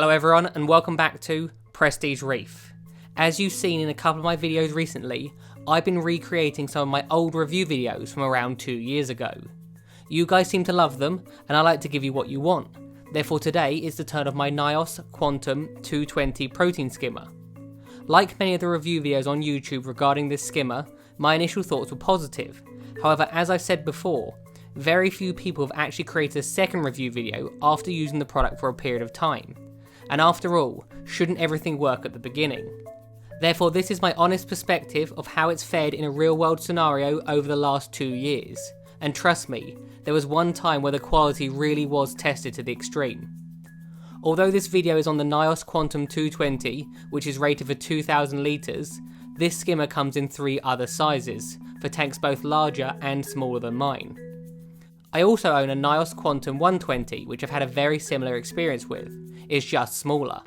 Hello everyone and welcome back to Prestige Reef. As you've seen in a couple of my videos recently, I've been recreating some of my old review videos from around 2 years ago. You guys seem to love them and I like to give you what you want. Therefore today is the turn of my Nyos Quantum 220 protein skimmer. Like many of the review videos on YouTube regarding this skimmer, my initial thoughts were positive. However, as I've said before, very few people have actually created a second review video after using the product for a period of time. And after all, shouldn't everything work at the beginning? Therefore, this is my honest perspective of how it's fared in a real world scenario over the last 2 years. And trust me, there was one time where the quality really was tested to the extreme. Although this video is on the Nyos Quantum 220, which is rated for 2,000 litres, this skimmer comes in 3 other sizes, for tanks both larger and smaller than mine. I also own a Nyos Quantum 120, which I've had a very similar experience with. It's just smaller.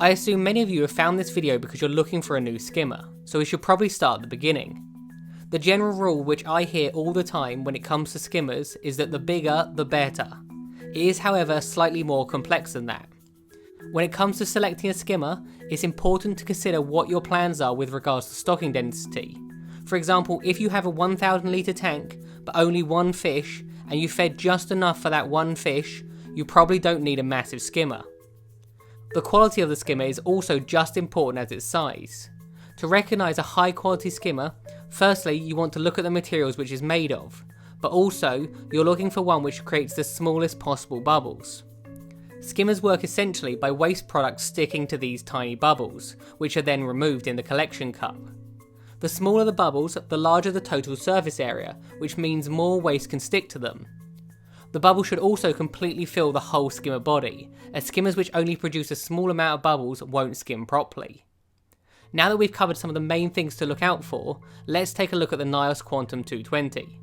I assume many of you have found this video because you're looking for a new skimmer, so we should probably start at the beginning. The general rule which I hear all the time when it comes to skimmers is that the bigger, the better. It is, however, slightly more complex than that. When it comes to selecting a skimmer, it's important to consider what your plans are with regards to stocking density. For example, if you have a 1,000 litre tank, but only one fish, and you fed just enough for that one fish, you probably don't need a massive skimmer. The quality of the skimmer is also just important as its size. To recognise a high quality skimmer, firstly you want to look at the materials which it's made of, but also you're looking for one which creates the smallest possible bubbles. Skimmers work essentially by waste products sticking to these tiny bubbles, which are then removed in the collection cup. The smaller the bubbles, the larger the total surface area, which means more waste can stick to them. The bubble should also completely fill the whole skimmer body, as skimmers which only produce a small amount of bubbles won't skim properly. Now that we've covered some of the main things to look out for, let's take a look at the Nyos Quantum 220.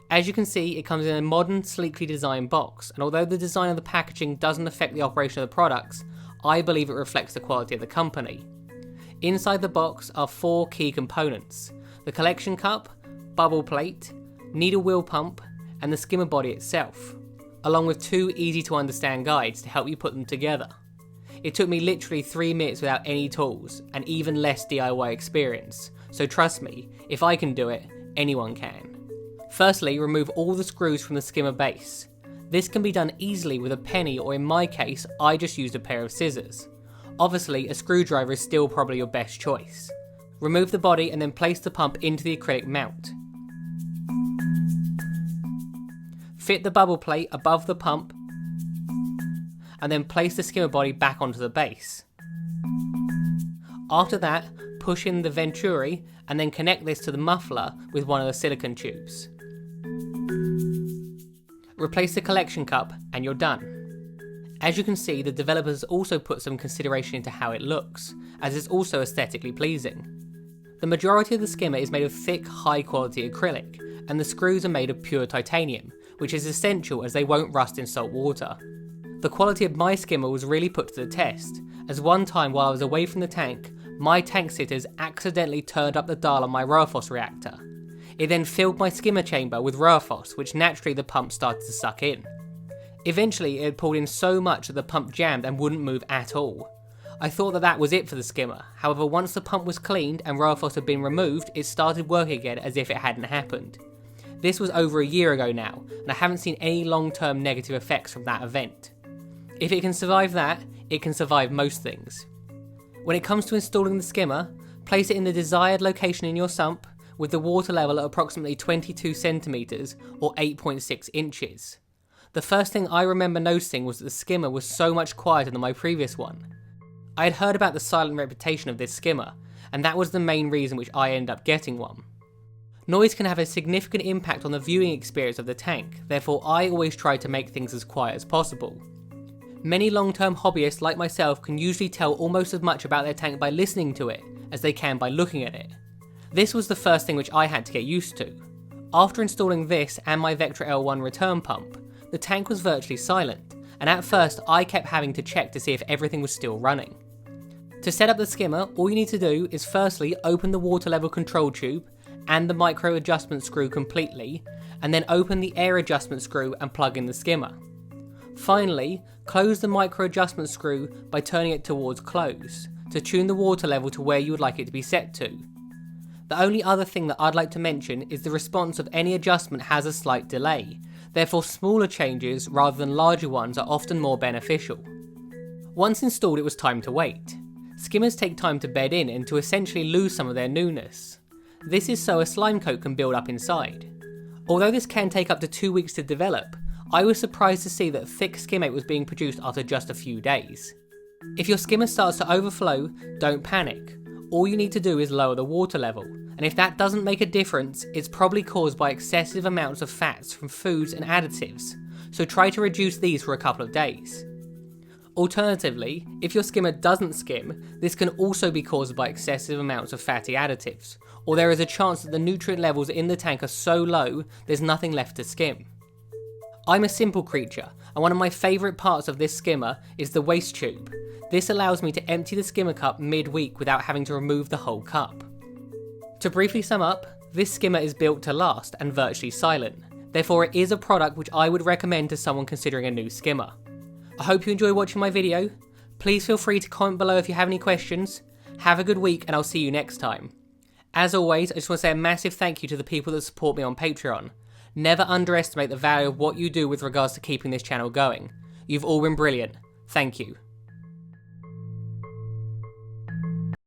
As you can see, it comes in a modern, sleekly designed box, and although the design of the packaging doesn't affect the operation of the products, I believe it reflects the quality of the company. Inside the box are 4 key components: the collection cup, bubble plate, needle wheel pump, and the skimmer body itself, along with 2 easy to understand guides to help you put them together. It took me literally 3 minutes without any tools, and even less DIY experience, so trust me, if I can do it, anyone can. Firstly, remove all the screws from the skimmer base. This can be done easily with a penny, or in my case, I just used a pair of scissors. Obviously, a screwdriver is still probably your best choice. Remove the body and then place the pump into the acrylic mount. Fit the bubble plate above the pump and then place the skimmer body back onto the base. After that, push in the venturi and then connect this to the muffler with one of the silicone tubes. Replace the collection cup and you're done. As you can see, the developers also put some consideration into how it looks, as it's also aesthetically pleasing. The majority of the skimmer is made of thick, high quality acrylic, and the screws are made of pure titanium, which is essential as they won't rust in salt water. The quality of my skimmer was really put to the test, as one time while I was away from the tank, my tank sitters accidentally turned up the dial on my Reef reactor. It then filled my skimmer chamber with Reef, which naturally the pump started to suck in. Eventually it had pulled in so much that the pump jammed and wouldn't move at all. I thought that was it for the skimmer, however once the pump was cleaned and Reef had been removed, it started working again as if it hadn't happened. This was over a year ago now, and I haven't seen any long-term negative effects from that event. If it can survive that, it can survive most things. When it comes to installing the skimmer, place it in the desired location in your sump, with the water level at approximately 22 centimeters or 8.6 inches. The first thing I remember noticing was that the skimmer was so much quieter than my previous one. I had heard about the silent reputation of this skimmer, and that was the main reason which I ended up getting one. Noise can have a significant impact on the viewing experience of the tank, therefore I always try to make things as quiet as possible. Many long-term hobbyists like myself can usually tell almost as much about their tank by listening to it as they can by looking at it. This was the first thing which I had to get used to. After installing this and my Vectra L1 return pump, the tank was virtually silent, and at first I kept having to check to see if everything was still running. To set up the skimmer, all you need to do is firstly open the water level control tube and the micro adjustment screw completely, and then open the air adjustment screw and plug in the skimmer. Finally, close the micro adjustment screw by turning it towards close, to tune the water level to where you would like it to be set to. The only other thing that I'd like to mention is the response of any adjustment has a slight delay, therefore smaller changes rather than larger ones are often more beneficial. Once installed, it was time to wait. Skimmers take time to bed in and to essentially lose some of their newness. This is so a slime coat can build up inside. Although this can take up to 2 weeks to develop, I was surprised to see that thick skimmate was being produced after just a few days. If your skimmer starts to overflow, don't panic. All you need to do is lower the water level, and if that doesn't make a difference, it's probably caused by excessive amounts of fats from foods and additives, so try to reduce these for a couple of days. Alternatively, if your skimmer doesn't skim, this can also be caused by excessive amounts of fatty additives, or there is a chance that the nutrient levels in the tank are so low there's nothing left to skim. I'm a simple creature, and one of my favourite parts of this skimmer is the waste tube. This allows me to empty the skimmer cup mid-week without having to remove the whole cup. To briefly sum up, this skimmer is built to last and virtually silent, therefore it is a product which I would recommend to someone considering a new skimmer. I hope you enjoy watching my video. Please feel free to comment below if you have any questions. Have a good week and I'll see you next time. As always, I just want to say a massive thank you to the people that support me on Patreon. Never underestimate the value of what you do with regards to keeping this channel going. You've all been brilliant. Thank you.